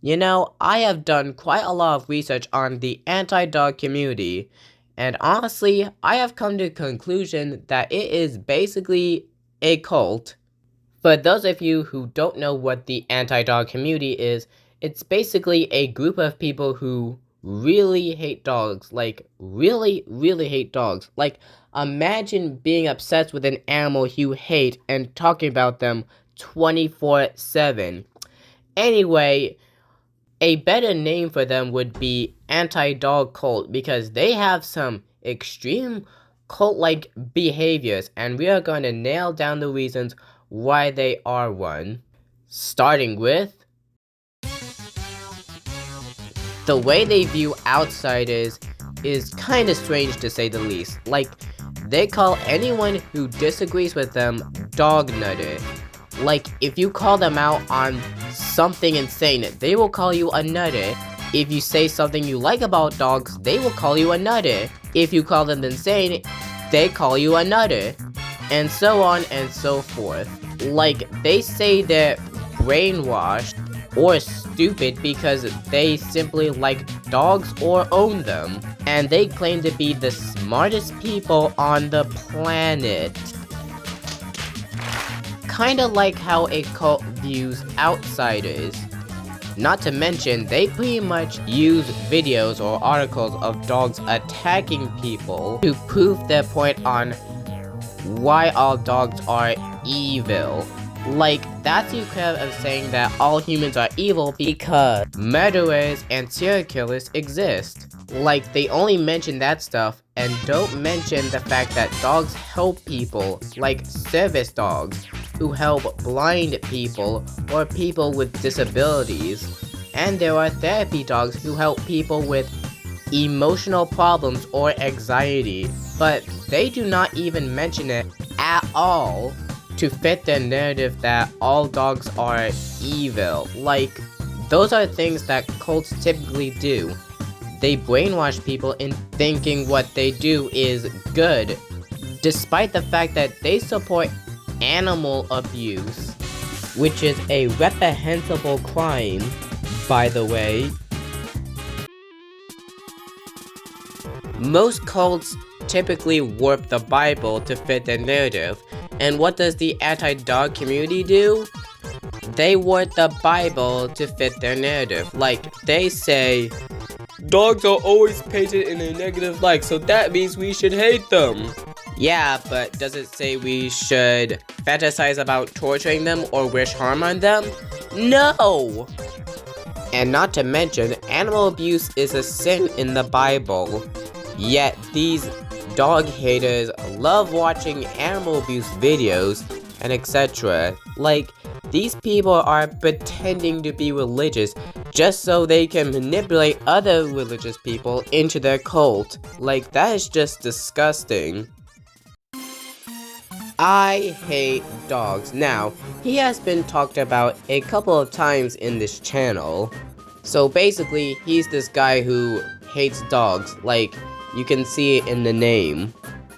You know, I have done quite a lot of research on the anti-dog community, and honestly, I have come to the conclusion that it is basically a cult. For those of you who don't know what the anti-dog community is, it's basically a group of people who really hate dogs, like really, really hate dogs. Like, imagine being obsessed with an animal you hate and talking about them 24/7. Anyway, a better name for them would be anti-dog cult because they have some extreme cult-like behaviors, and we are going to nail down the reasons why they are one. Starting with the way they view outsiders is kinda strange to say the least. Like, they call anyone who disagrees with them dog nutter. Like, if you call them out on something insane, they will call you a nutter. If you say something you like about dogs, they will call you a nutter. If you call them insane, they call you a nutter. And so on and so forth. Like, they say they're brainwashed or stupid because they simply like dogs or own them. And they claim to be the smartest people on the planet. Kinda like how a cult views outsiders. Not to mention, they pretty much use videos or articles of dogs attacking people to prove their point on why all dogs are evil. Like, that's the equivalent of saying that all humans are evil because murderers and serial killers exist. Like, they only mention that stuff and don't mention the fact that dogs help people, like service dogs, who help blind people or people with disabilities. And there are therapy dogs who help people with emotional problems or anxiety, but they do not even mention it at all to fit their narrative that all dogs are evil. Like, those are things that cults typically do. They brainwash people in thinking what they do is good, despite the fact that they support animal abuse, which is a reprehensible crime, by the way. Most cults typically warp the Bible to fit their narrative, and what does the anti-dog community do? They warp the Bible to fit their narrative. Like, they say, dogs are always painted in a negative light, so that means we should hate them. Yeah, but does it say we should fantasize about torturing them or wish harm on them? No! And not to mention, animal abuse is a sin in the Bible. Yet these dog haters love watching animal abuse videos and etc. Like, these people are pretending to be religious just so they can manipulate other religious people into their cult. Like, that is just disgusting. I hate dogs. Now, he has been talked about a couple of times in this channel. So basically, he's this guy who hates dogs, like, you can see it in the name.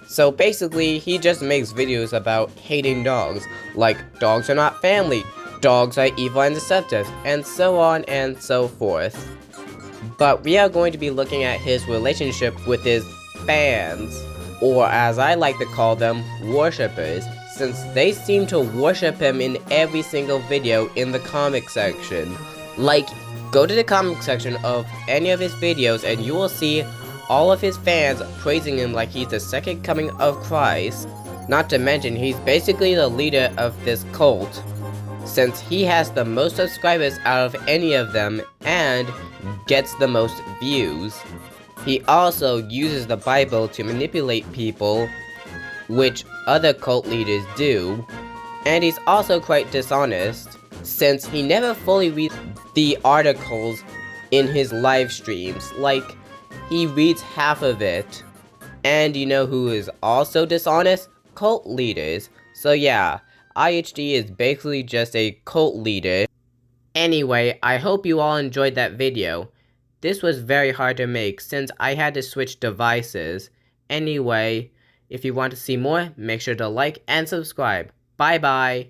So basically, he just makes videos about hating dogs, like dogs are not family, dogs are evil and deceptive, and so on and so forth. But we are going to be looking at his relationship with his fans, or as I like to call them, worshippers, since they seem to worship him in every single video in the comment section. Like, go to the comment section of any of his videos and you will see all of his fans praising him like he's the second coming of Christ. Not to mention, he's basically the leader of this cult, since he has the most subscribers out of any of them and gets the most views. He also uses the Bible to manipulate people, which other cult leaders do, and he's also quite dishonest, since he never fully reads the articles in his live streams. Like, he reads half of it. And you know who is also dishonest? Cult leaders. So yeah, IHD is basically just a cult leader. Anyway, I hope you all enjoyed that video. This was very hard to make since I had to switch devices. Anyway, if you want to see more, make sure to like and subscribe. Bye bye!